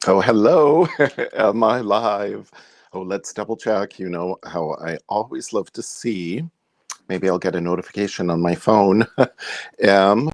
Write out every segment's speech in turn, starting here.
Oh, hello. Am I live? Oh, let's double check. You know how I always love to see. Maybe I'll get a notification on my phone. Am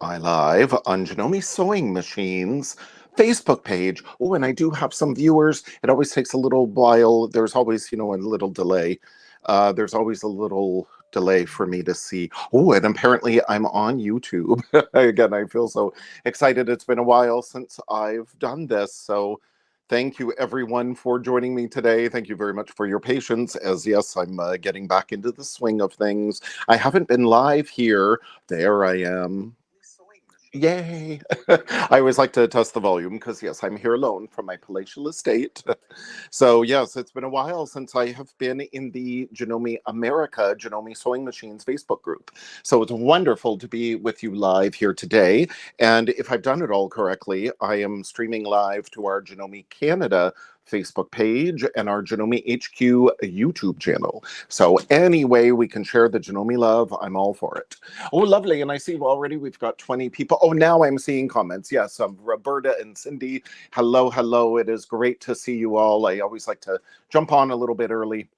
I live on Janome Sewing Machines Facebook page? Oh, and I do have some viewers. It always takes a little while. There's always, a little delay. There's always a little delay for me to see. Oh, and apparently I'm on YouTube. Again, I feel so excited. It's been a while since I've done this. So thank you everyone for joining me today. Thank you very much for your patience as yes, I'm getting back into the swing of things. I haven't been live here. There I am. Yay! I always like to test the volume because, yes, I'm here alone from my palatial estate. So, yes, it's been a while since I have been in the Janome.Ca, Janome Sewing Machines Facebook group. So it's wonderful to be with you live here today. And if I've done it all correctly, I am streaming live to our Janome Canada Facebook page and our Janome HQ YouTube channel. So any way we can share the Janome love, I'm all for it. Oh, lovely. And I see already we've got 20 people. Oh, now I'm seeing comments. Yes, Roberta and Cindy. Hello, hello. It is great to see you all. I always like to jump on a little bit early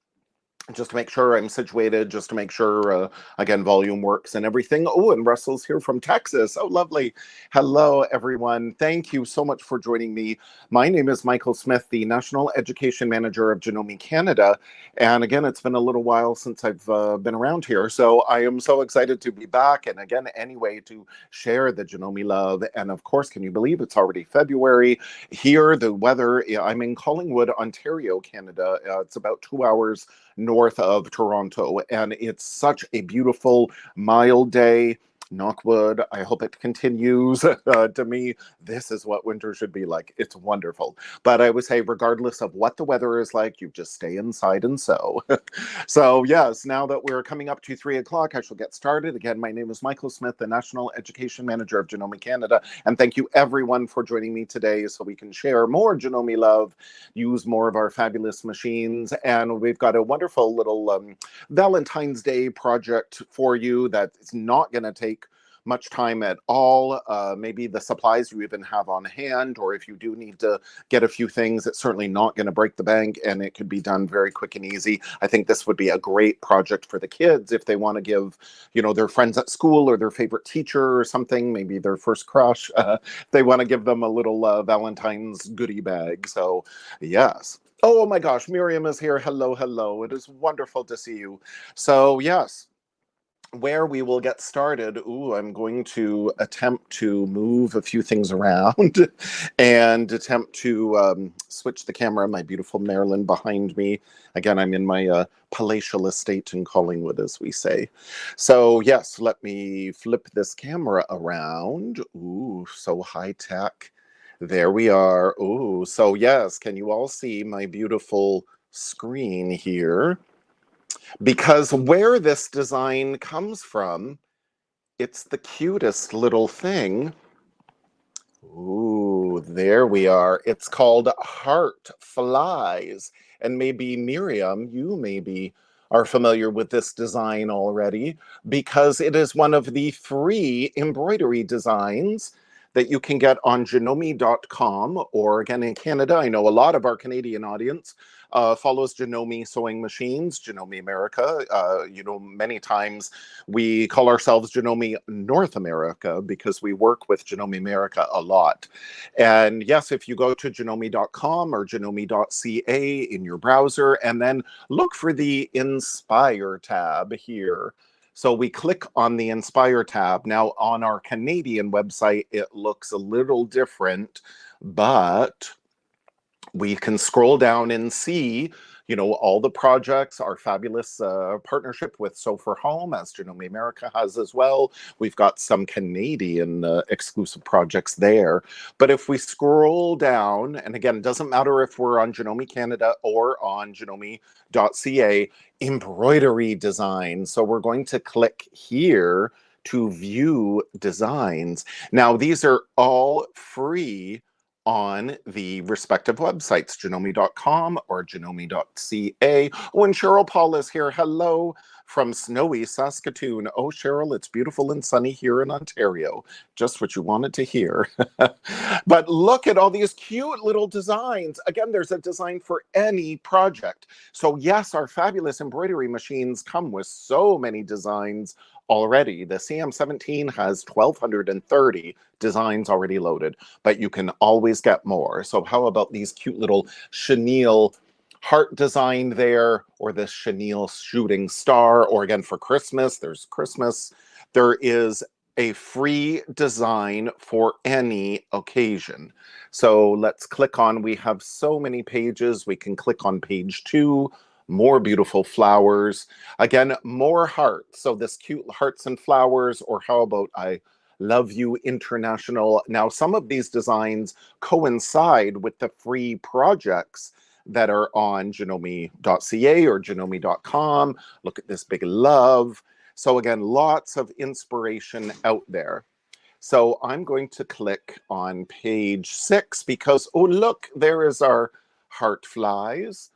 just to make sure I'm situated, just to make sure, again, volume works and everything. Oh, and Russell's here from Texas. Oh, lovely. Hello, everyone. Thank you so much for joining me. My name is Michael Smith, the National Education Manager of Janome Canada. And again, it's been a little while since I've been around here. So I am so excited to be back. And again, anyway, to share the Janome love. And of course, can you believe it's already February? Here, the weather, I'm in Collingwood, Ontario, Canada. It's about 2 hours north of Toronto, and it's such a beautiful, mild day. Knock wood. I hope it continues. To me, this is what winter should be like. It's wonderful. But I would say, regardless of what the weather is like, you just stay inside and sew. So, yes, now that we're coming up to 3 o'clock, I shall get started. Again, my name is Michael Smith, the National Education Manager of Janome Canada. And thank you, everyone, for joining me today so we can share more Janome love, use more of our fabulous machines. And we've got a wonderful little Valentine's Day project for you that is not going to take much time at all. Maybe the supplies you even have on hand, or if you do need to get a few things, it's certainly not going to break the bank and it could be done very quick and easy. I think this would be a great project for the kids if they want to give, their friends at school or their favorite teacher or something, maybe their first crush. They want to give them a little Valentine's goodie bag. So, yes. Oh my gosh, Miriam is here. Hello, hello. It is wonderful to see you. So, yes, where we will get started. Ooh, I'm going to attempt to move a few things around and attempt to switch the camera. My beautiful Marilyn behind me. Again, I'm in my palatial estate in Collingwood, as we say. So yes, let me flip this camera around. Ooh, so high tech. There we are. Ooh, so yes, can you all see my beautiful screen here? Because where this design comes from, it's the cutest little thing. Ooh, there we are. It's called Heart Flies. And maybe Miriam, you maybe are familiar with this design already because it is one of the free embroidery designs that you can get on Janome.com, or again in Canada. I know a lot of our Canadian audience follows Janome Sewing Machines, Janome America. Many times we call ourselves Janome North America because we work with Janome America a lot. And yes, if you go to Janome.com or Janome.Ca in your browser and then look for the Inspire tab here. So we click on the Inspire tab. Now on our Canadian website, it looks a little different, but we can scroll down and see, all the projects, our fabulous partnership with Sew for Home, as Janome America has as well. We've got some Canadian exclusive projects there. But if we scroll down, and again, it doesn't matter if we're on Janome Canada or on Janome.ca, embroidery design. So we're going to click here to view designs. Now, these are all free on the respective websites, Janome.com or Janome.Ca. Oh, and Cheryl Paul is here. Hello from snowy Saskatoon. Oh, Cheryl, it's beautiful and sunny here in Ontario. Just what you wanted to hear. But look at all these cute little designs. Again, there's a design for any project. So yes, our fabulous embroidery machines come with so many designs already. The CM17 has 1,230 designs already loaded, but you can always get more. So how about these cute little chenille heart design there, or this chenille shooting star, or again for Christmas, there's Christmas. There is a free design for any occasion. So let's click on, we have so many pages. We can click on page 2, more beautiful flowers. Again, more hearts. So this cute hearts and flowers, or how about I love you international. Now, some of these designs coincide with the free projects that are on Janome.Ca or Janome.com. Look at this big love. So again, lots of inspiration out there. So I'm going to click on page 6 because, oh, look, there is our heart flies.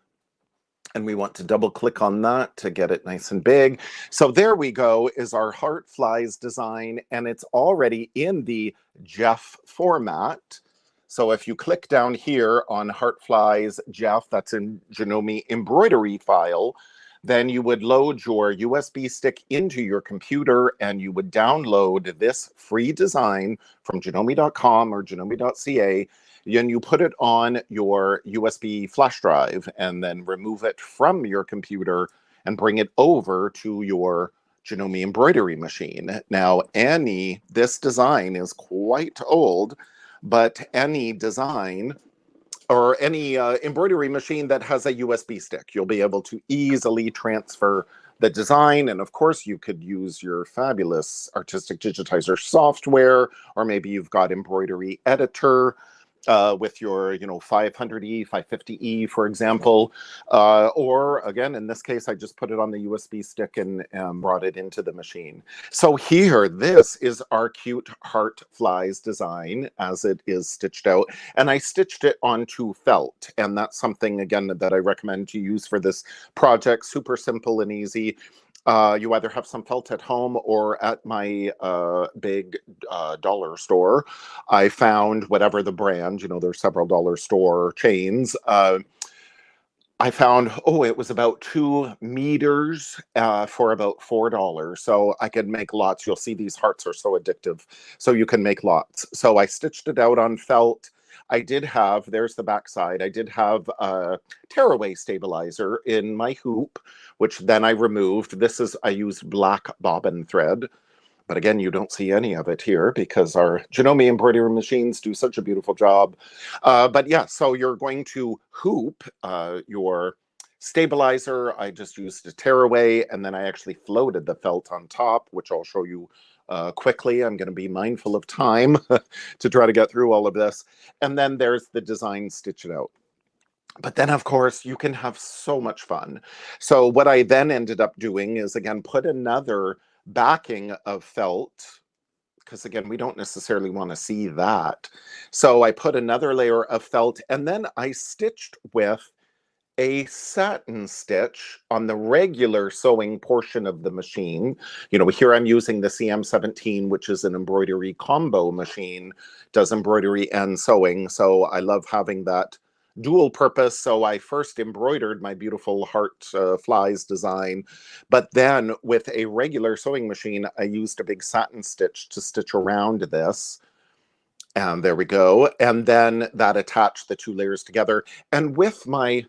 And we want to double click on that to get it nice and big. So there we go, is our heart flies design, and it's already in the Jeff format. So if you click down here on heart flies Jeff, that's in Janome embroidery file, then you would load your USB stick into your computer and you would download this free design from Janome.com or Janome.Ca. And you put it on your USB flash drive and then remove it from your computer and bring it over to your Janome embroidery machine. Now, this design is quite old, but any design or any embroidery machine that has a USB stick, you'll be able to easily transfer the design. And of course, you could use your fabulous artistic digitizer software, or maybe you've got embroidery editor with your, 500E, 550E, for example. Or again, in this case, I just put it on the USB stick and brought it into the machine. So here, this is our cute heart flies design as it is stitched out. And I stitched it onto felt. And that's something, again, that I recommend to use for this project. Super simple and easy. You either have some felt at home or at my big dollar store. I found whatever the brand, there's several dollar store chains. I found, it was about 2 meters for about $4. So I could make lots. You'll see these hearts are so addictive. So you can make lots. So I stitched it out on felt. I did have, there's the back side, I did have a tearaway stabilizer in my hoop, which then I removed. I used black bobbin thread. But again, you don't see any of it here because our Janome embroidery machines do such a beautiful job. But yeah, so you're going to hoop your stabilizer. I just used a tearaway, and then I actually floated the felt on top, which I'll show you quickly. I'm going to be mindful of time to try to get through all of this. And then there's the design stitch it out. But then, of course, you can have so much fun. So what I then ended up doing is, again, put another backing of felt, because again, we don't necessarily want to see that. So I put another layer of felt, and then I stitched with a satin stitch on the regular sewing portion of the machine. Here I'm using the CM17, which is an embroidery combo machine, does embroidery and sewing. So I love having that dual purpose. So I first embroidered my beautiful heart flies design, but then with a regular sewing machine, I used a big satin stitch to stitch around this. And there we go. And then that attached the 2 layers together. And with my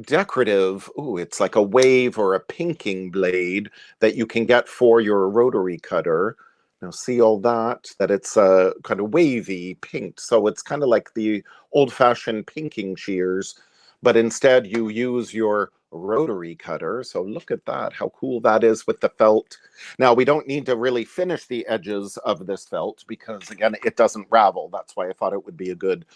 decorative, it's like a wave or a pinking blade that you can get for your rotary cutter. Now see all that it's kind of wavy pinked. So it's kind of like the old-fashioned pinking shears, but instead you use your rotary cutter. So look at that, how cool that is with the felt. Now we don't need to really finish the edges of this felt because again, it doesn't ravel. That's why I thought it would be a good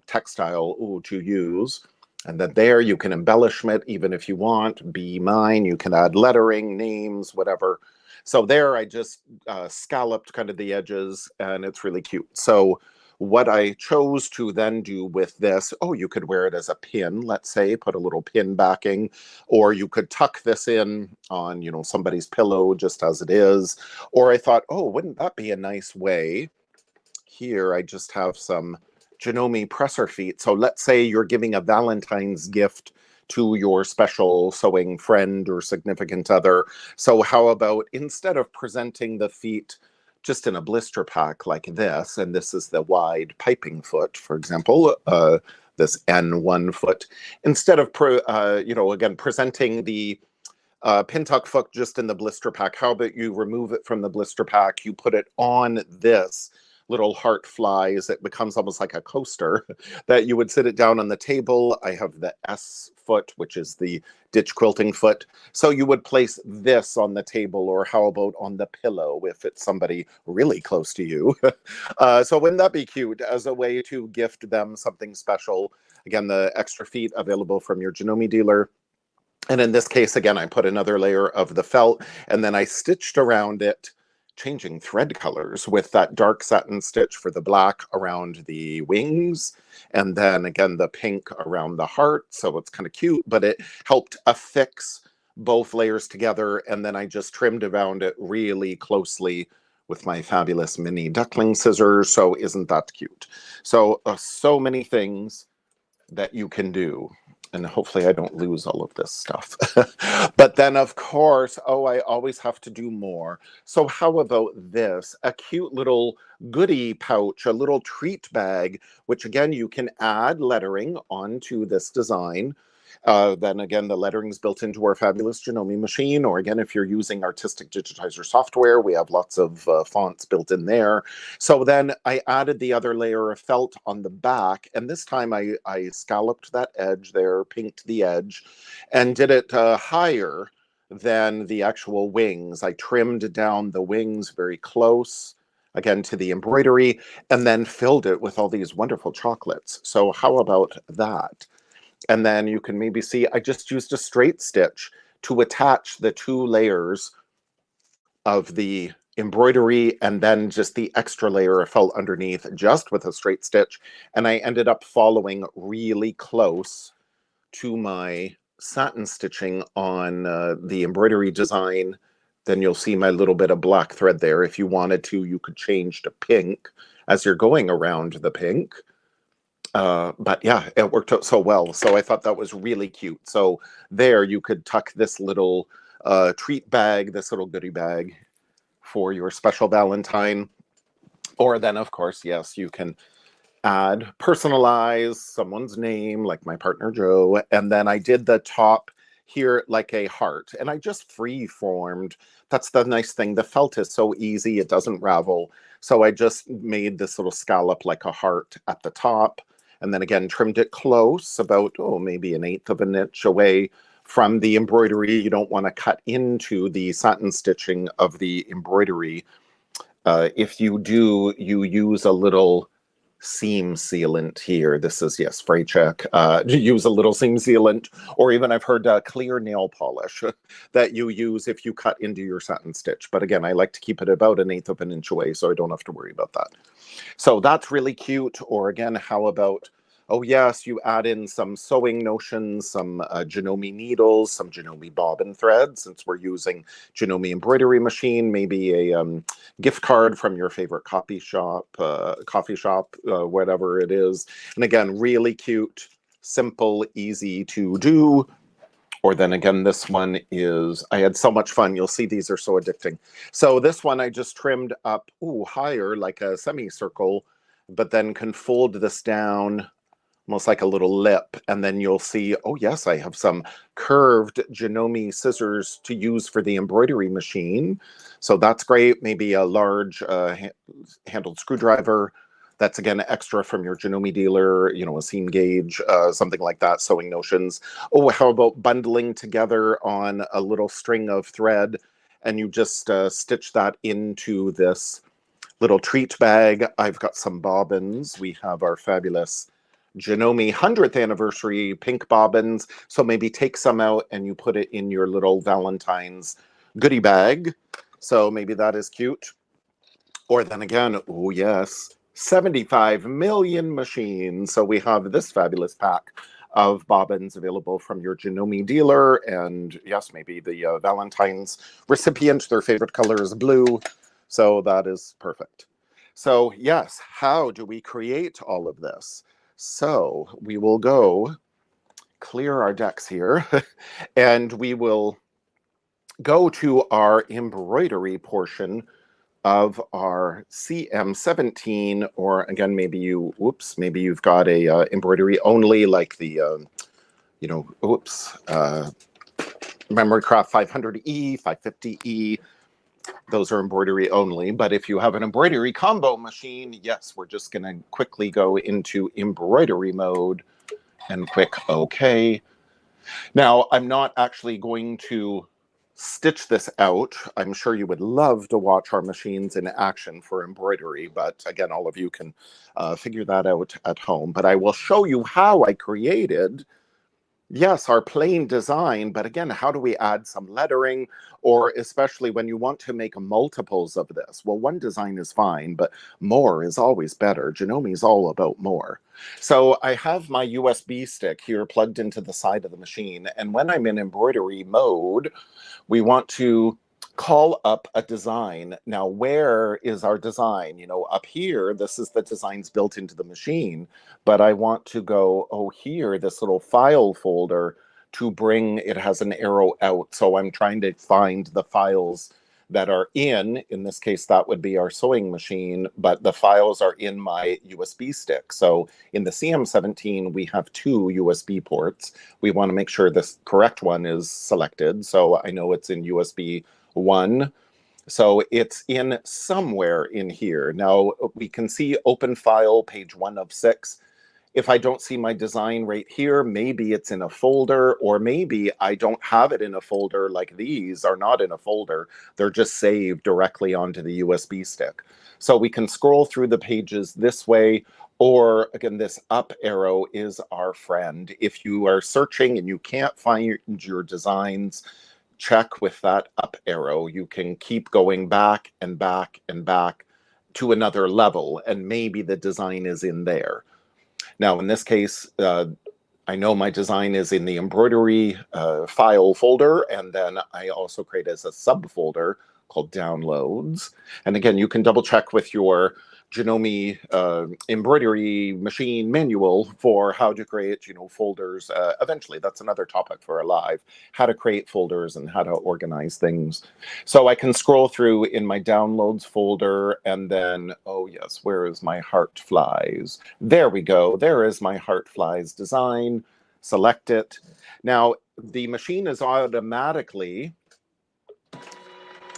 textile to use. And then there you can embellish it even if you want. Be mine. You can add lettering, names, whatever. So there I just scalloped kind of the edges, and it's really cute. So what I chose to then do with this, oh, you could wear it as a pin, let's say, put a little pin backing, or you could tuck this in on, you know, somebody's pillow just as it is. Or I thought, oh, wouldn't that be a nice way? Here, I just have some Janome presser feet. So let's say you're giving a Valentine's gift to your special sewing friend or significant other. So how about instead of presenting the feet just in a blister pack like this, and this is the wide piping foot, for example, this N1 foot, instead of, you know, again, presenting the Pintuck foot just in the blister pack, how about you remove it from the blister pack, you put it on this little heart flies, it becomes almost like a coaster that you would sit it down on the table. I have the S foot, which is the ditch quilting foot. So you would place this on the table, or how about on the pillow if it's somebody really close to you. So wouldn't that be cute as a way to gift them something special? Again, the extra feet available from your Janome dealer. And in this case, again, I put another layer of the felt, and then I stitched around it, changing thread colors with that dark satin stitch for the black around the wings, and then again the pink around the heart. So it's kind of cute, but it helped affix both layers together. And then I just trimmed around it really closely with my fabulous mini duckling scissors. So isn't that cute? So so many things that you can do. And hopefully I don't lose all of this stuff. But then, of course, oh, I always have to do more. So how about this? A cute little goodie pouch, a little treat bag, which again, you can add lettering onto this design. Then again, the lettering is built into our fabulous Janome machine, or again, if you're using artistic digitizer software, we have lots of fonts built in there. So then I added the other layer of felt on the back, and this time I scalloped that edge there, pinked the edge, and did it higher than the actual wings. I trimmed down the wings very close, again, to the embroidery, and then filled it with all these wonderful chocolates. So how about that? And then you can maybe see I just used a straight stitch to attach the two layers of the embroidery, and then just the extra layer of felt underneath just with a straight stitch. And I ended up following really close to my satin stitching on the embroidery design. Then you'll see my little bit of black thread there. If you wanted to, you could change to pink as you're going around the pink. But yeah, it worked out so well. So I thought that was really cute. So there you could tuck this little treat bag, this little goodie bag for your special Valentine. Or then, of course, yes, you can add, personalize someone's name, like my partner Joe. And then I did the top here like a heart, and I just free formed. That's the nice thing. The felt is so easy, it doesn't ravel. So I just made this little scallop like a heart at the top. And then again, trimmed it close, about, oh, maybe 1/8 of an inch away from the embroidery. You don't want to cut into the satin stitching of the embroidery. If you do, you use a little seam sealant here. This is, yes, spray check. Use a little seam sealant, or even I've heard clear nail polish that you use if you cut into your satin stitch. But again, I like to keep it about 1/8 of an inch away, so I don't have to worry about that. So that's really cute. Or again, how about, oh yes, you add in some sewing notions, some Janome needles, some Janome bobbin thread, since we're using Janome embroidery machine, maybe a gift card from your favorite coffee shop, whatever it is. And again, really cute, simple, easy to do. Or then again, this one is, I had so much fun. You'll see these are so addicting. So this one I just trimmed up, ooh, higher, like a semicircle, but then can fold this down almost like a little lip. And then you'll see, oh yes, I have some curved Janome scissors to use for the embroidery machine. So that's great. Maybe a large handled screwdriver. That's again extra from your Janome dealer, you know, a seam gauge, something like that, sewing notions. Oh, how about bundling together on a little string of thread, and you just stitch that into this little treat bag. I've got some bobbins. We have our fabulous Janome 100th anniversary pink bobbins. So maybe take some out and you put it in your little Valentine's goodie bag. So maybe that is cute. Or then again, oh yes, 75 million machines. So we have this fabulous pack of bobbins available from your Janome dealer. And yes, maybe the Valentine's recipient, their favorite color is blue. So that is perfect. So yes, how do we create all of this? So we will go clear our decks here and we will go to our embroidery portion of our CM17, or again, maybe maybe you've got a embroidery only, like the, Memory Craft 500E, 550E. Those are embroidery only. But if you have an embroidery combo machine, yes, we're just going to quickly go into embroidery mode and click OK. Now, I'm not actually going to stitch this out. I'm sure you would love to watch our machines in action for embroidery, but again, all of you can figure that out at home. But I will show you how I created, yes, our plain design, but again, how do we add some lettering, or especially when you want to make multiples of this? Well, one design is fine, but more is always better. Janome is all about more. So I have my USB stick here plugged into the side of the machine, and when I'm in embroidery mode, we want to call up a design. Now, where is our design? You know, up here, this is the designs built into the machine, but I want to go, oh, here, this little file folder to bring, it has an arrow out. So I'm trying to find the files that are in this case, that would be our sewing machine, but the files are in my USB stick. So in the CM17, we have 2 USB ports. We want to make sure this correct one is selected. So I know it's in USB 1. So it's in somewhere in here. Now we can see open file, page 1 of 6. If I don't see my design right here, maybe it's in a folder, or maybe I don't have it in a folder. Like these are not in a folder. They're just saved directly onto the USB stick. So we can scroll through the pages this way, or again, this up arrow is our friend. If you are searching and you can't find your designs, check with that up arrow. You can keep going back and back and back to another level, and maybe the design is in there. Now, in this case, I know my design is in the embroidery file folder, and then I also create as a subfolder called downloads. And again, you can double check with your Janome embroidery machine manual for how to create, folders. Eventually, that's another topic for a live, how to create folders and how to organize things. So I can scroll through in my downloads folder, and then, oh yes, where is my heart flies? There we go. There is my heart flies design. Select it. Now, the machine is automatically,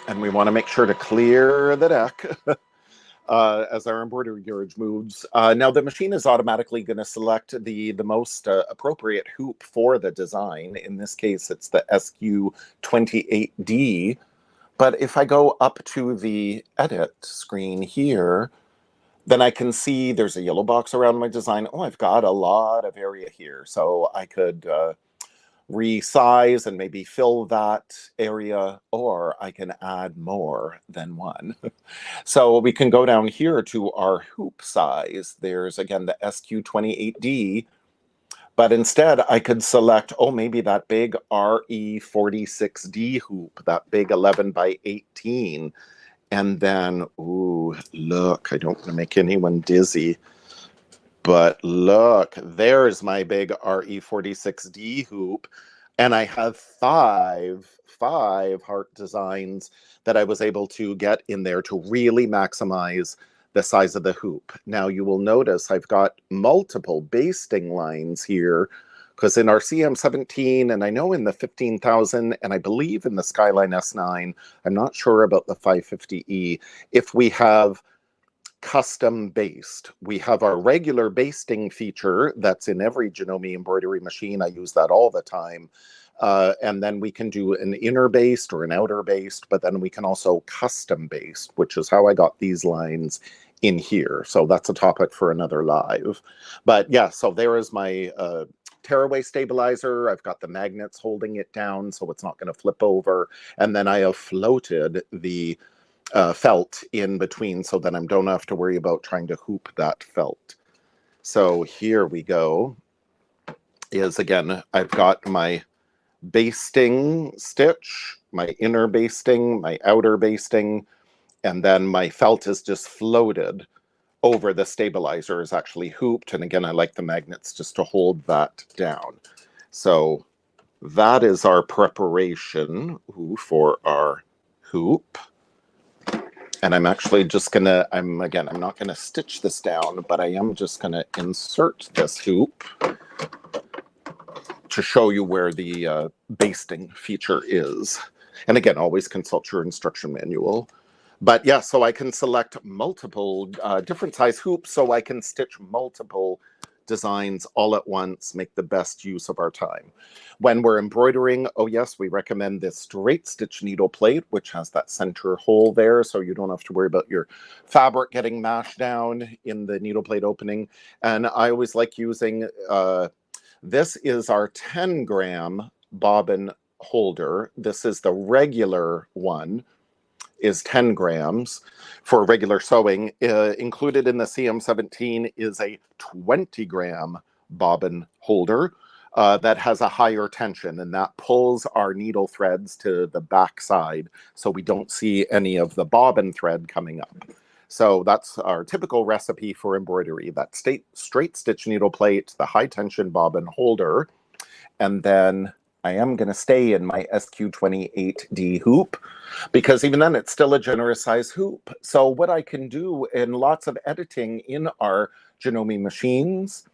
and we want to make sure to clear the deck as our embroidery gauge moves. Now the machine is automatically going to select the most appropriate hoop for the design. In this case, it's the SQ28D. But if I go up to the edit screen here, then I can see there's a yellow box around my design. Oh, I've got a lot of area here. So I could resize and maybe fill that area, or I can add more than one. So we can go down here to our hoop size. There's, again, the SQ28D, but instead I could select, oh, maybe that big RE46D hoop, that big 11 by 18. And then, ooh, look, I don't want to make anyone dizzy, but look, there's my big RE46D hoop. And I have five heart designs that I was able to get in there to really maximize the size of the hoop. Now you will notice I've got multiple basting lines here, because in our CM17, and I know in the 15,000, and I believe in the Skyline S9, I'm not sure about the 550E, if we have custom based. We have our regular basting feature that's in every Janome embroidery machine. I use that all the time. And then we can do an inner based or an outer based, but then we can also custom based, which is how I got these lines in here. So that's a topic for another live. But yeah, so there is my tearaway stabilizer. I've got the magnets holding it down so it's not going to flip over. And then I have floated the felt in between, so that I don't have to worry about trying to hoop that felt. So here we go. Is again, I've got my basting stitch, my inner basting, my outer basting, and then my felt is just floated over the stabilizer, is actually hooped. And again, I like the magnets just to hold that down. So that is our preparation for our hoop. And I'm actually just gonna, I'm not gonna stitch this down, but I am just gonna insert this hoop to show you where the basting feature is. And again, always consult your instruction manual. But yeah, so I can select multiple different size hoops, so I can stitch multiple designs all at once, make the best use of our time. When we're embroidering, oh yes, we recommend this straight stitch needle plate, which has that center hole there, so you don't have to worry about your fabric getting mashed down in the needle plate opening. And I always like using, this is our 10-gram bobbin holder. This is the regular one, is 10 grams for regular sewing. Included in the CM17 is a 20-gram bobbin holder that has a higher tension, and that pulls our needle threads to the back side so we don't see any of the bobbin thread coming up. So that's our typical recipe for embroidery: that straight stitch needle plate, the high tension bobbin holder, and then I am going to stay in my SQ28D hoop, because even then it's still a generous size hoop. So what I can do in lots of editing in our Janome machines,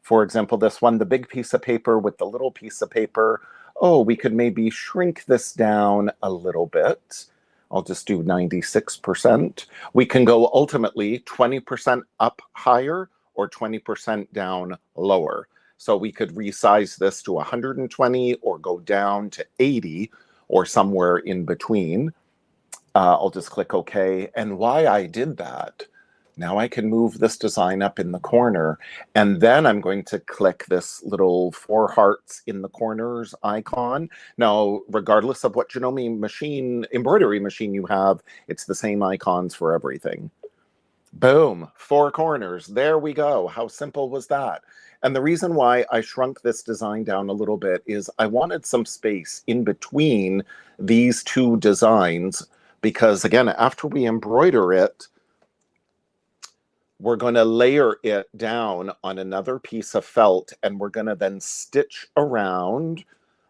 for example, this one, the big piece of paper with the little piece of paper, oh, we could maybe shrink this down a little bit. I'll just do 96%. We can go ultimately 20% up higher or 20% down lower. So we could resize this to 120 or go down to 80 or somewhere in between. I'll just click OK. And why I did that, now I can move this design up in the corner. And then I'm going to click this little 4 hearts in the corners icon. Now, regardless of what Janome machine, embroidery machine you have, it's the same icons for everything. Boom, 4 corners. There we go. How simple was that? And the reason why I shrunk this design down a little bit is I wanted some space in between these 2 designs, because again, after we embroider it, we're going to layer it down on another piece of felt, and we're going to then stitch around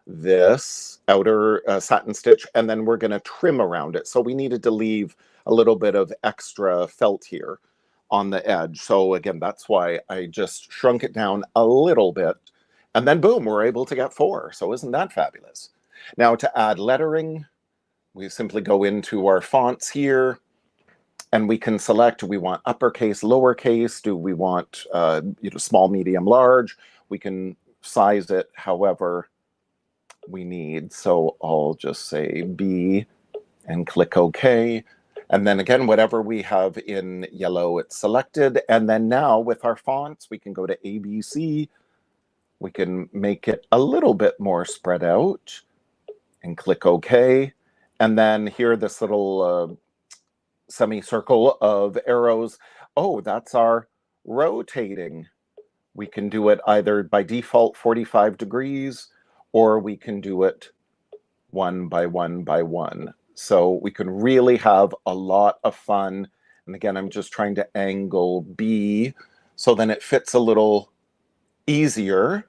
this outer satin stitch, and then we're going to trim around it. So we needed to leave a little bit of extra felt here on the edge. So again, that's why I just shrunk it down a little bit, and then boom, we're able to get 4. So isn't that fabulous? Now to add lettering, we simply go into our fonts here, and we can select, do we want uppercase, lowercase? Do we want small, medium, large? We can size it however we need. So I'll just say B and click OK. And then again, whatever we have in yellow, it's selected. And then now with our fonts, we can go to ABC. We can make it a little bit more spread out and click OK. And then here, this little semicircle of arrows. Oh, that's our rotating. We can do it either by default 45 degrees, or we can do it 1 by 1 by 1. So we can really have a lot of fun. And again, I'm just trying to angle B so then it fits a little easier.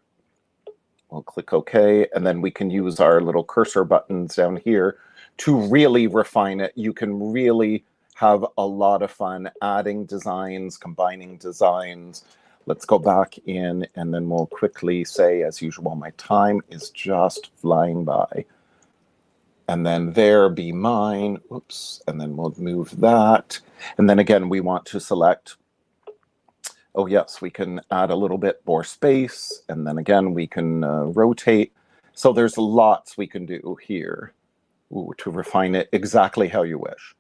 We'll click OK, and then we can use our little cursor buttons down here to really refine it. You can really have a lot of fun adding designs, combining designs. Let's go back in, and then we'll quickly say, as usual, my time is just flying by. And then there, be mine. Oops. And then we'll move that. And then again, we want to select, oh yes, we can add a little bit more space. And then again, we can rotate. So there's lots we can do here to refine it exactly how you wish.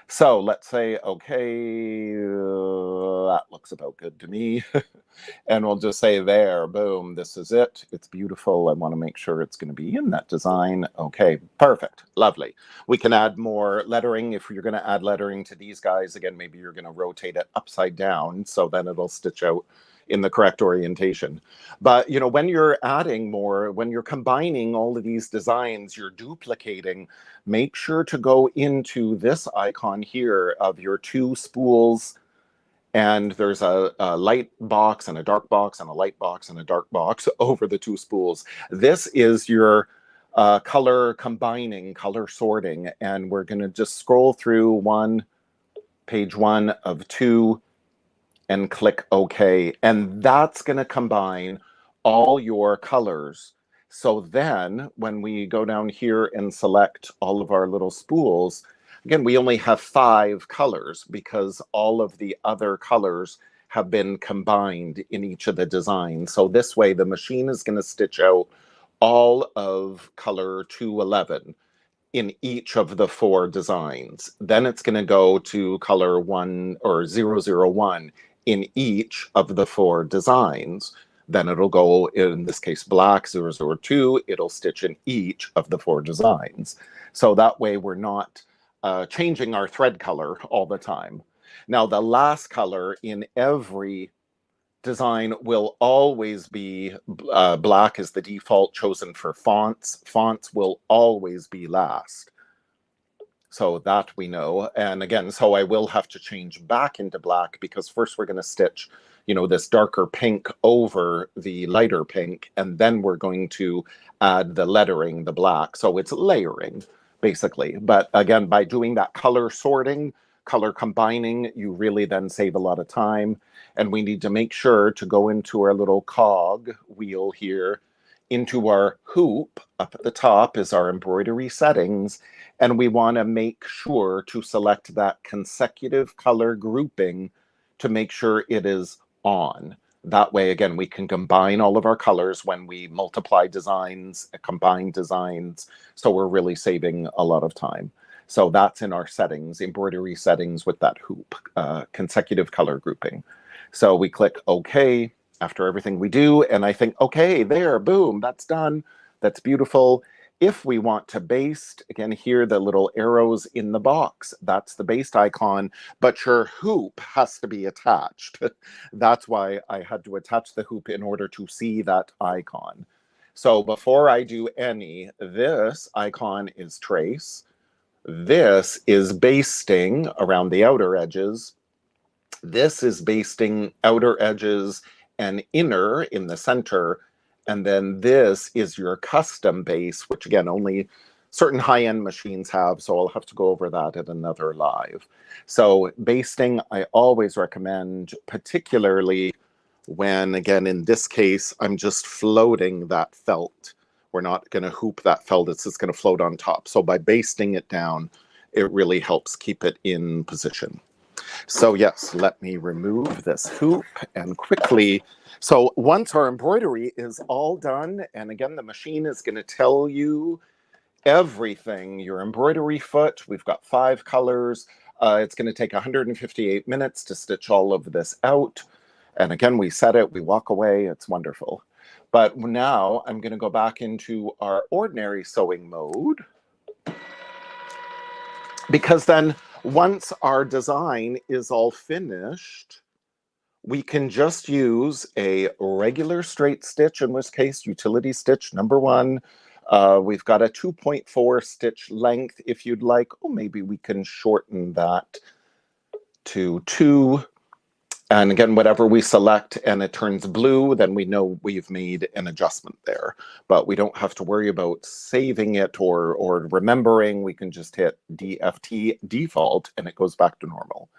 So let's say, okay, that looks looks about good to me. And we'll just say there, boom, this is it. It's beautiful. I want to make sure it's going to be in that design. Okay, perfect. Lovely. We can add more lettering. If you're going to add lettering to these guys, again, maybe you're going to rotate it upside down so then it'll stitch out in the correct orientation. But, you know, when you're adding more, when you're combining all of these designs, you're duplicating, make sure to go into this icon here of your two spools. And there's a light box and a dark box and a light box and a dark box over the two spools. This is your color combining, color sorting. And we're going to just scroll through page 1 of 2 and click OK. And that's going to combine all your colors. So then when we go down here and select all of our little spools, again, we only have 5 colors because all of the other colors have been combined in each of the designs. So this way, the machine is going to stitch out all of color 211 in each of the 4 designs. Then it's going to go to color 1 or 001 in each of the 4 designs. Then it'll go, in this case, black 002, it'll stitch in each of the 4 designs. So that way we're not changing our thread color all the time. Now, the last color in every design will always be black as the default chosen for fonts. Fonts will always be last. So that we know. And again, so I will have to change back into black because first we're going to stitch, you know, this darker pink over the lighter pink, and then we're going to add the lettering, the black. So it's layering, basically. But again, by doing that color sorting, color combining, you really then save a lot of time. And we need to make sure to go into our little cog wheel here. Into our hoop, up at the top is our embroidery settings, and we want to make sure to select that consecutive color grouping to make sure it is on. That way, again, we can combine all of our colors when we multiply designs, combine designs, so we're really saving a lot of time. So that's in our settings, embroidery settings with that hoop, consecutive color grouping. So we click OK. After everything we do, and I think, okay, there, boom, that's done. That's beautiful. If we want to baste, again, here, the little arrows in the box, that's the baste icon, but your hoop has to be attached. That's why I had to attach the hoop in order to see that icon. So before I do any, this icon is trace. This is basting around the outer edges. This is basting outer edges and inner in the center, and then this is your custom base, which again only certain high-end machines have, so I'll have to go over that at another live. So basting I always recommend, particularly when, again, in this case, I'm just floating that felt. We're not going to hoop that felt, it's just going to float on top. So by basting it down, it really helps keep it in position. So yes, let me remove this hoop and quickly. So once our embroidery is all done, and again, the machine is going to tell you everything. Your embroidery foot, we've got 5 colors. It's going to take 158 minutes to stitch all of this out. And again, we set it, we walk away, it's wonderful. But now I'm going to go back into our ordinary sewing mode, because then once our design is all finished, we can just use a regular straight stitch, in this case, utility stitch number 1. We've got a 2.4 stitch length. If you'd like, oh, maybe we can shorten that to 2. And again, whatever we select and it turns blue, then we know we've made an adjustment there. But we don't have to worry about saving it or remembering. We can just hit DFT default and it goes back to normal.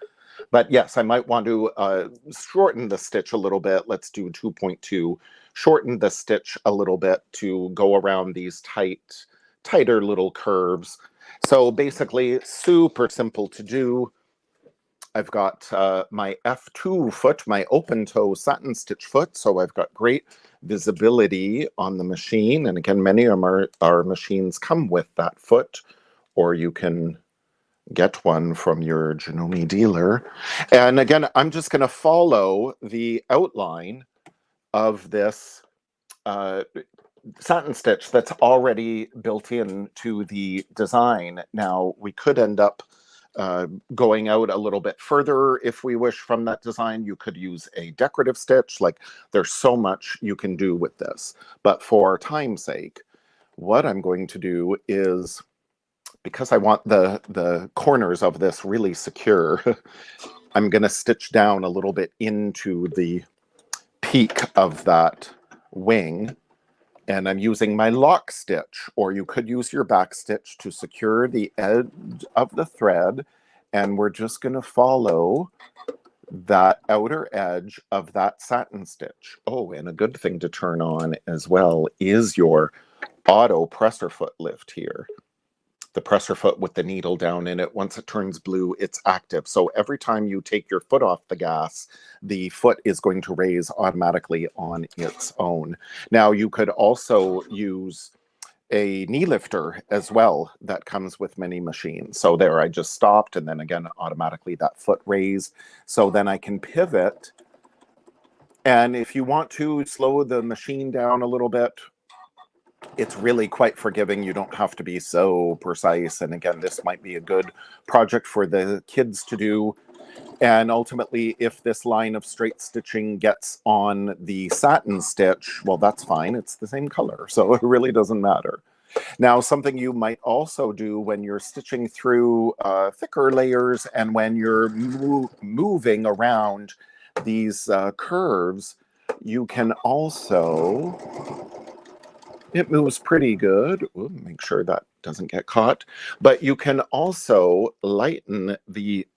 But yes, I might want to shorten the stitch a little bit. Let's do 2.2. Shorten the stitch a little bit to go around these tighter little curves. So basically, super simple to do. I've got my F2 foot, my open toe satin stitch foot. So I've got great visibility on the machine. And again, many of our machines come with that foot, or you can get one from your Janome dealer. And again, I'm just going to follow the outline of this satin stitch that's already built into the design. Now, we could end up going out a little bit further if we wish from that design. You could use a decorative stitch. Like, there's so much you can do with this. But for time's sake, what I'm going to do is, because I want the corners of this really secure, I'm going to stitch down a little bit into the peak of that wing. And I'm using my lock stitch, or you could use your back stitch to secure the edge of the thread. And we're just going to follow that outer edge of that satin stitch. Oh, and a good thing to turn on as well is your auto presser foot lift here. The presser foot with the needle down in it, once it turns blue, it's active. So every time you take your foot off the gas, the foot is going to raise automatically on its own. Now, you could also use a knee lifter as well that comes with many machines. So there, I just stopped, and then again, automatically that foot raised. So then I can pivot. And if you want to slow the machine down a little bit, it's really quite forgiving. You don't have to be so precise. And again, this might be a good project for the kids to do. And ultimately, if this line of straight stitching gets on the satin stitch, well, that's fine. It's the same color, so it really doesn't matter. Now, something you might also do when you're stitching through thicker layers and when you're moving around these curves, you can also... It moves pretty good. Ooh, make sure that doesn't get caught. But you can also lighten the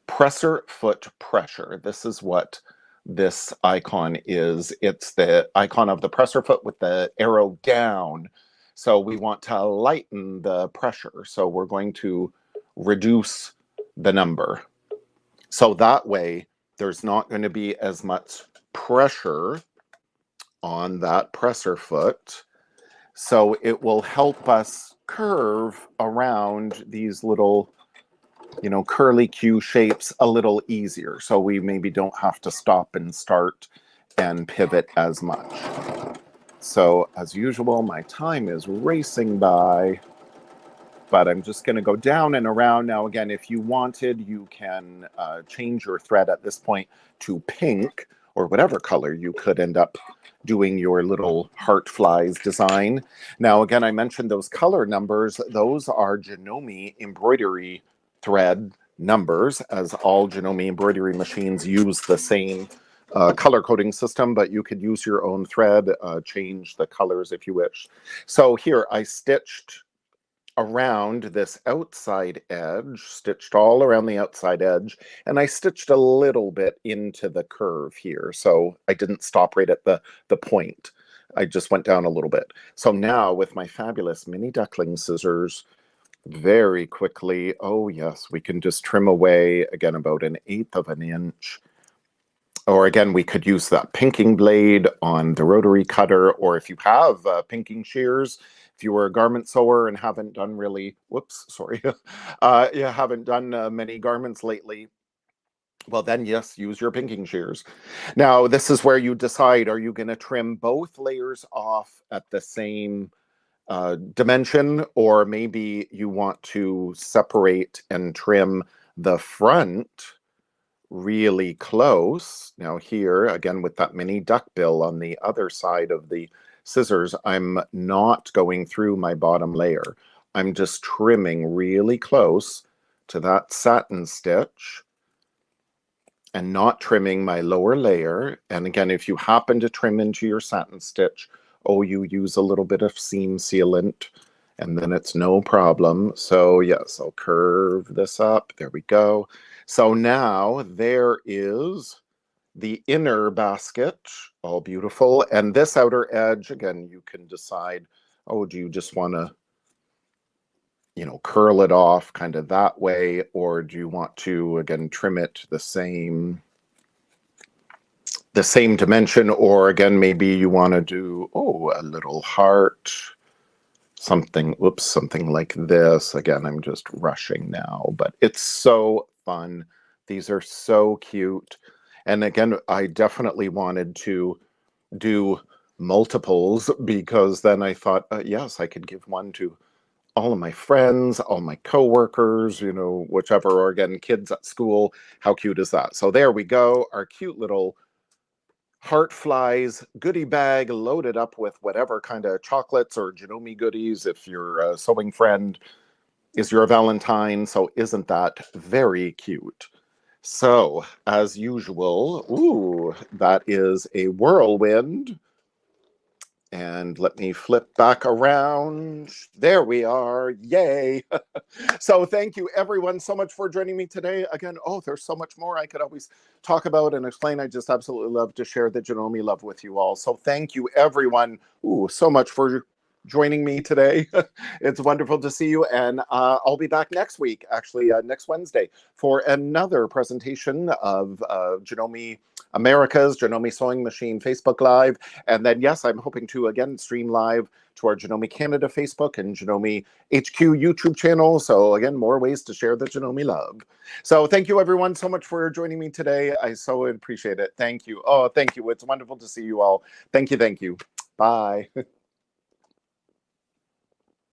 presser foot pressure. This is what this icon is. It's the icon of the presser foot with the arrow down. So we want to lighten the pressure. So we're going to reduce the number. So that way, there's not going to be as much pressure on that presser foot. So it will help us curve around these little, you know, curly Q shapes a little easier. So we maybe don't have to stop and start and pivot as much. So as usual, my time is racing by, but I'm just going to go down and around. Now, again, if you wanted, you can change your thread at this point to pink or whatever color you could end up doing your little heart flies design. Now, again, I mentioned those color numbers. Those are Janome embroidery thread numbers, as all Janome embroidery machines use the same color coding system, but you could use your own thread, change the colors if you wish. So here I stitched around this outside edge, stitched all around the outside edge, and I stitched a little bit into the curve here. So I didn't stop right at the point. I just went down a little bit. So now with my fabulous mini duckling scissors, very quickly, oh yes, we can just trim away, again, about 1/8 of an inch. Or again, we could use that pinking blade on the rotary cutter, or if you have pinking shears, if you were a garment sewer and haven't done really, whoops, sorry, you haven't done many garments lately, well then, yes, use your pinking shears. Now, this is where you decide, are you going to trim both layers off at the same dimension, or maybe you want to separate and trim the front really close. Now here, again, with that mini duck bill on the other side of the scissors, I'm not going through my bottom layer. I'm just trimming really close to that satin stitch and not trimming my lower layer. And again, if you happen to trim into your satin stitch, oh, you use a little bit of seam sealant, and then it's no problem. So yes, I'll curve this up. There we go. So now there is the inner basket, all beautiful. And this outer edge, again, you can decide, oh, do you just want to, you know, curl it off kind of that way, or do you want to, again, trim it the same dimension, or again, maybe you want to do, oh, a little heart something, oops, something like this. Again, I'm just rushing now, but it's so fun. These are so cute. And again, I definitely wanted to do multiples because then I thought, yes, I could give one to all of my friends, all my coworkers, you know, whichever, or again, kids at school. How cute is that? So there we go, our cute little Heart Flies goodie bag loaded up with whatever kind of chocolates or Janome goodies if your sewing friend is your Valentine. So isn't that very cute? So as usual, ooh, that is a whirlwind. And let me flip back around. There we are. Yay. So thank you everyone so much for joining me today. Again, oh, there's so much more I could always talk about and explain. I just absolutely love to share the Janome love with you all. So thank you everyone, ooh, so much for joining me today. It's wonderful to see you. And I'll be back next week, actually next Wednesday, for another presentation of Janome America's Janome Sewing Machine Facebook Live. And then, yes, I'm hoping to again stream live to our Janome Canada Facebook and Janome HQ YouTube channel. So again, more ways to share the Janome love. So thank you everyone so much for joining me today. I so appreciate it. Thank you. Oh, thank you. It's wonderful to see you all. Thank you. Thank you. Bye.